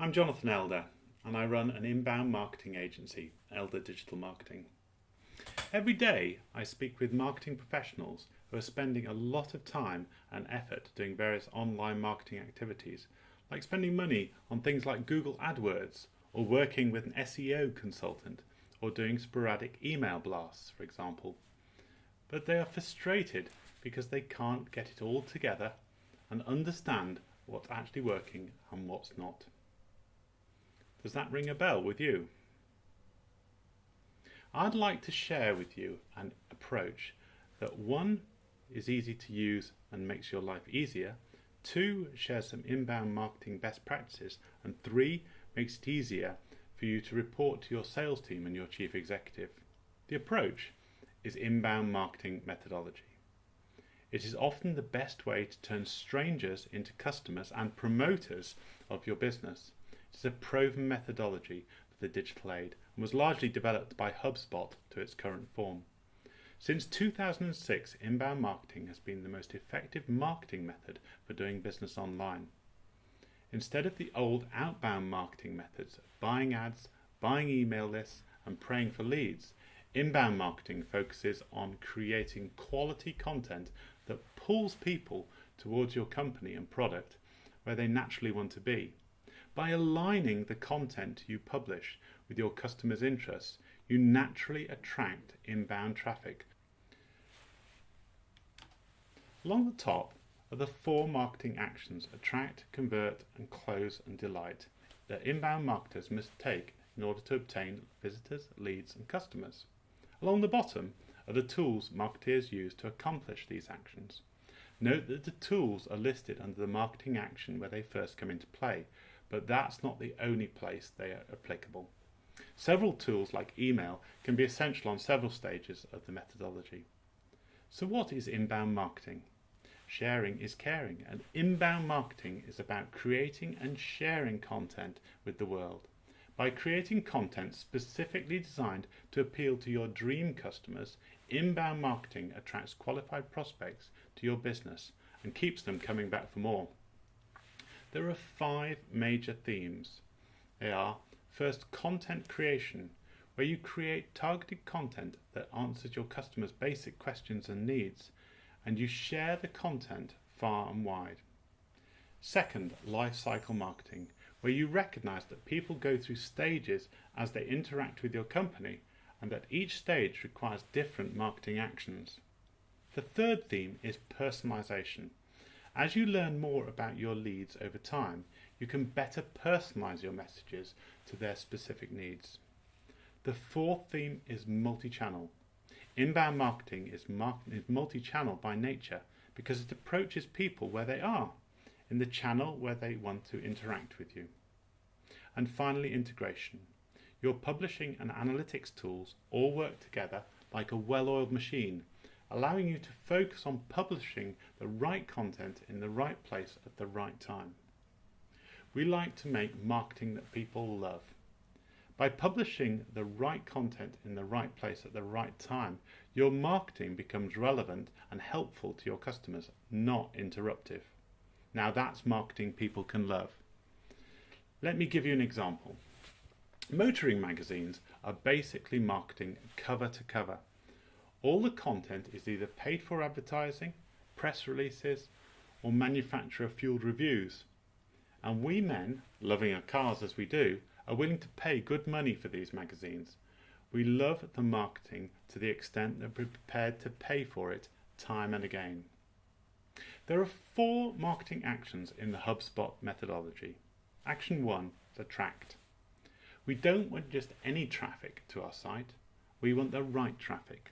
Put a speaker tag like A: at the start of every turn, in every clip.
A: I'm Jonathan Elder, and I run an inbound marketing agency, Elder Digital Marketing. Every day, I speak with marketing professionals who are spending a lot of time and effort doing various online marketing activities, like spending money on things like Google AdWords, or working with an SEO consultant, or doing sporadic email blasts, for example. But they are frustrated because they can't get it all together and understand what's actually working and what's not. Does that ring a bell with you? I'd like to share with you an approach that, one, is easy to use and makes your life easier, two, shares some inbound marketing best practices, and three, makes it easier for you to report to your sales team and your chief executive. The approach is inbound marketing methodology. It is often the best way to turn strangers into customers and promoters of your business. It is a proven methodology for the digital age and was largely developed by HubSpot to its current form. Since 2006, inbound marketing has been the most effective marketing method for doing business online. Instead of the old outbound marketing methods of buying ads, buying email lists, and praying for leads, inbound marketing focuses on creating quality content that pulls people towards your company and product where they naturally want to be. By aligning the content you publish with your customers' interests, you naturally attract inbound traffic. Along the top are the 4 marketing actions: attract, convert, and close and delight, that inbound marketers must take in order to obtain visitors, leads, and customers. Along the bottom are the tools marketers use to accomplish these actions. Note that the tools are listed under the marketing action where they first come into play, but that's not the only place they are applicable. Several tools like email can be essential on several stages of the methodology. So what is inbound marketing? Sharing is caring, and inbound marketing is about creating and sharing content with the world. By creating content specifically designed to appeal to your dream customers, inbound marketing attracts qualified prospects to your business and keeps them coming back for more. There are 5 major themes. They are: first, content creation, where you create targeted content that answers your customers' basic questions and needs, and you share the content far and wide. Second, life cycle marketing, where you recognize that people go through stages as they interact with your company and that each stage requires different marketing actions. The third theme is personalization. As you learn more about your leads over time, you can better personalize your messages to their specific needs. The fourth theme is multi-channel. Inbound marketing is multi-channel by nature because it approaches people where they are, in the channel where they want to interact with you. And finally, integration. Your publishing and analytics tools all work together like a well-oiled machine, allowing you to focus on publishing the right content in the right place at the right time. We like to make marketing that people love. By publishing the right content in the right place at the right time, your marketing becomes relevant and helpful to your customers, not interruptive. Now that's marketing people can love. Let me give you an example. Motoring magazines are basically marketing cover to cover. All the content is either paid for advertising, press releases, or manufacturer-fueled reviews. And we men, loving our cars as we do, are willing to pay good money for these magazines. We love the marketing to the extent that we're prepared to pay for it time and again. There are 4 marketing actions in the HubSpot methodology. Action 1 is attract. We don't want just any traffic to our site. We want the right traffic.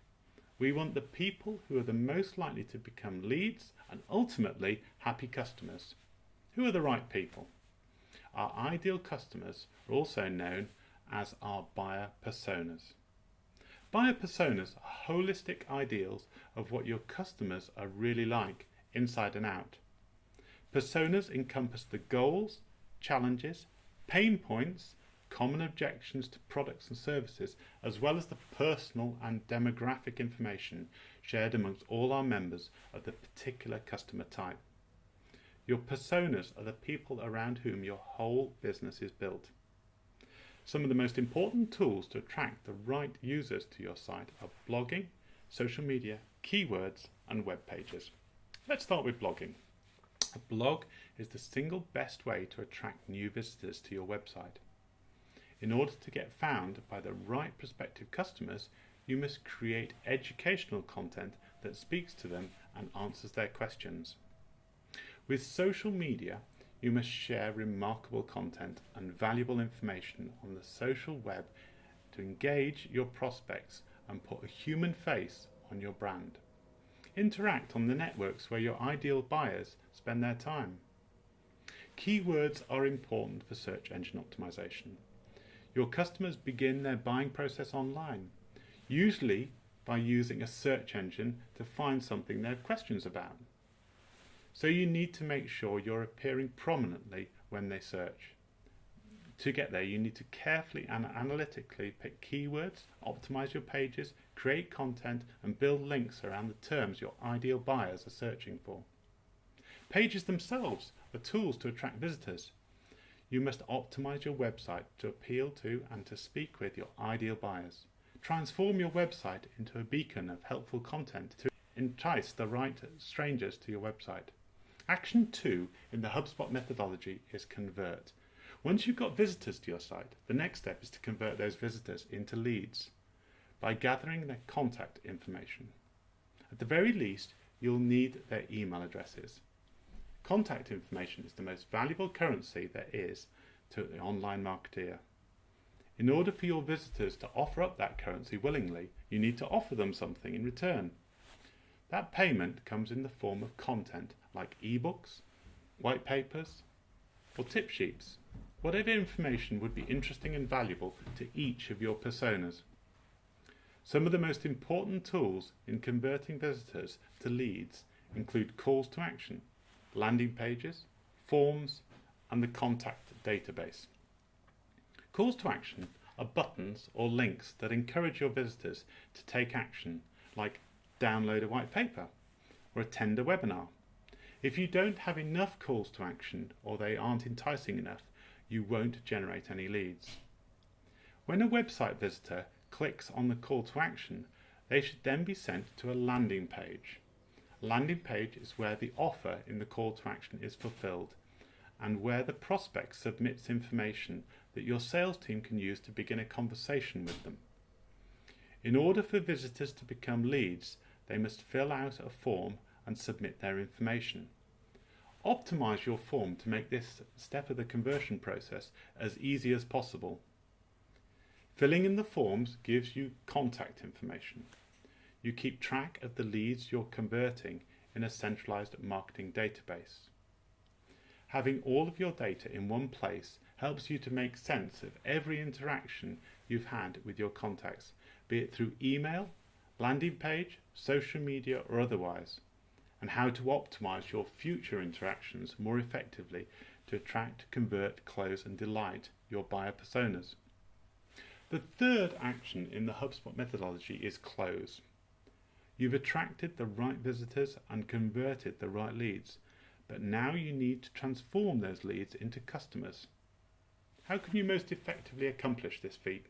A: We want the people who are the most likely to become leads and ultimately happy customers. Who are the right people? Our ideal customers are also known as our buyer personas. Buyer personas are holistic ideals of what your customers are really like, inside and out. Personas encompass the goals, challenges, pain points, common objections to products and services, as well as the personal and demographic information shared amongst all our members of the particular customer type. Your personas are the people around whom your whole business is built. Some of the most important tools to attract the right users to your site are blogging, social media, keywords, and web pages. Let's start with blogging. A blog is the single best way to attract new visitors to your website. In order to get found by the right prospective customers, you must create educational content that speaks to them and answers their questions. With social media, you must share remarkable content and valuable information on the social web to engage your prospects and put a human face on your brand. Interact on the networks where your ideal buyers spend their time. Keywords are important for search engine optimization. Your customers begin their buying process online, usually by using a search engine to find something they have questions about. So you need to make sure you're appearing prominently when they search. To get there, you need to carefully and analytically pick keywords, optimize your pages, create content, and build links around the terms your ideal buyers are searching for. Pages themselves are tools to attract visitors. You must optimize your website to appeal to and to speak with your ideal buyers. Transform your website into a beacon of helpful content to entice the right strangers to your website. Action 2 in the HubSpot methodology is convert. Once you've got visitors to your site, the next step is to convert those visitors into leads by gathering their contact information. At the very least, you'll need their email addresses. Contact information is the most valuable currency there is to the online marketeer. In order for your visitors to offer up that currency willingly, you need to offer them something in return. That payment comes in the form of content like ebooks, white papers, or tip sheets. Whatever information would be interesting and valuable to each of your personas. Some of the most important tools in converting visitors to leads include calls to action, landing pages, forms, and the contact database. Calls to action are buttons or links that encourage your visitors to take action, like download a white paper or attend a webinar. If you don't have enough calls to action or they aren't enticing enough, you won't generate any leads. When a website visitor clicks on the call to action, they should then be sent to a landing page. A landing page is where the offer in the call to action is fulfilled and where the prospect submits information that your sales team can use to begin a conversation with them. In order for visitors to become leads, they must fill out a form and submit their information. Optimize your form to make this step of the conversion process as easy as possible. Filling in the forms gives you contact information. You keep track of the leads you're converting in a centralized marketing database. Having all of your data in one place helps you to make sense of every interaction you've had with your contacts, be it through email, landing page, social media, or otherwise, and how to optimize your future interactions more effectively to attract, convert, close, and delight your buyer personas. The third action in the HubSpot methodology is close. You've attracted the right visitors and converted the right leads, but now you need to transform those leads into customers. How can you most effectively accomplish this feat?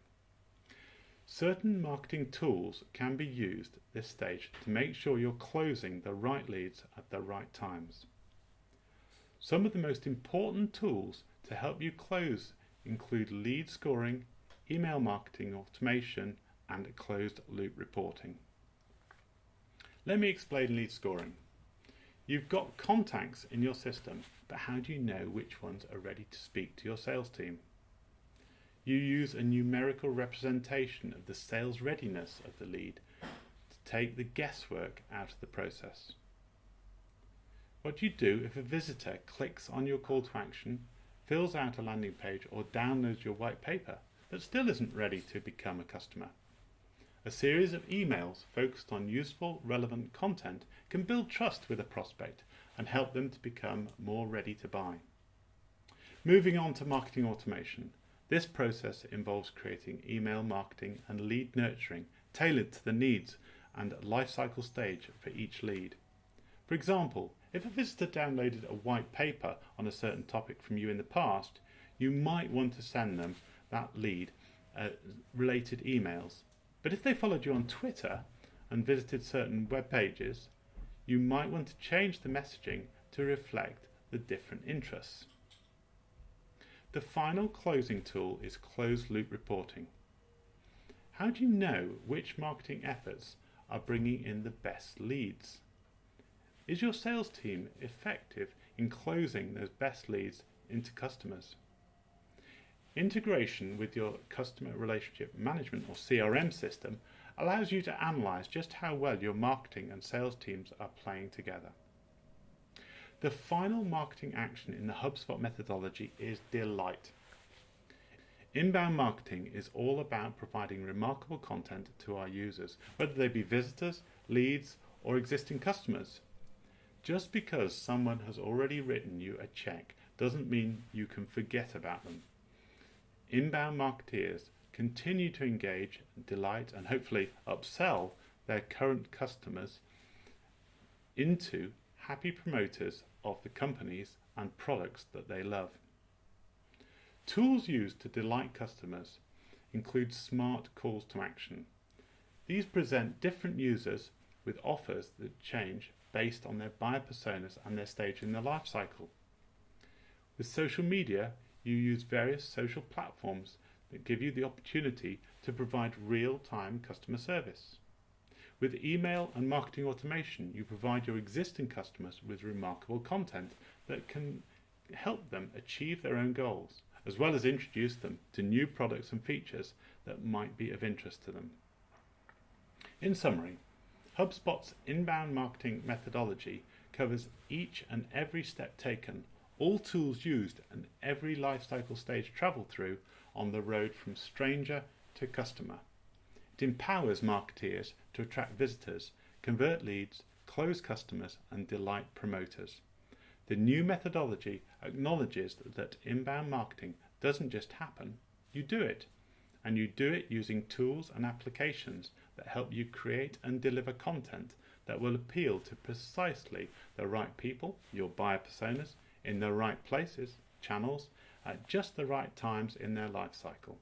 A: Certain marketing tools can be used at this stage to make sure you're closing the right leads at the right times. Some of the most important tools to help you close include lead scoring, email marketing automation, and closed loop reporting. Let me explain lead scoring. You've got contacts in your system, but how do you know which ones are ready to speak to your sales team? You use a numerical representation of the sales readiness of the lead to take the guesswork out of the process. What do you do if a visitor clicks on your call to action, fills out a landing page, or downloads your white paper, but still isn't ready to become a customer? A series of emails focused on useful, relevant content can build trust with a prospect and help them to become more ready to buy. Moving on to marketing automation. This process involves creating email marketing and lead nurturing tailored to the needs and lifecycle stage for each lead. For example, If a visitor downloaded a white paper on a certain topic from you in the past, you might want to send them that lead related emails. But if they followed you on Twitter and visited certain web pages, you might want to change the messaging to reflect the different interests. The final closing tool is closed loop reporting. How do you know which marketing efforts are bringing in the best leads? Is your sales team effective in closing those best leads into customers? Integration with your customer relationship management or CRM system allows you to analyze just how well your marketing and sales teams are playing together. The final marketing action in the HubSpot methodology is delight. Inbound marketing is all about providing remarkable content to our users, whether they be visitors, leads, or existing customers. Just because someone has already written you a check doesn't mean you can forget about them. Inbound marketeers continue to engage, delight, and hopefully upsell their current customers into happy promoters of the companies and products that they love. Tools used to delight customers include smart calls to action. These present different users with offers that change based on their buyer personas and their stage in their life cycle. With social media, you use various social platforms that give you the opportunity to provide real-time customer service. With email and marketing automation, you provide your existing customers with remarkable content that can help them achieve their own goals, as well as introduce them to new products and features that might be of interest to them. In summary, HubSpot's inbound marketing methodology covers each and every step taken, all tools used, and every lifecycle stage travelled through on the road from stranger to customer. It empowers marketeers to attract visitors, convert leads, close customers, and delight promoters. The new methodology acknowledges that inbound marketing doesn't just happen, you do it. And you do it using tools and applications that help you create and deliver content that will appeal to precisely the right people, your buyer personas, in the right places, channels, at just the right times in their life cycle.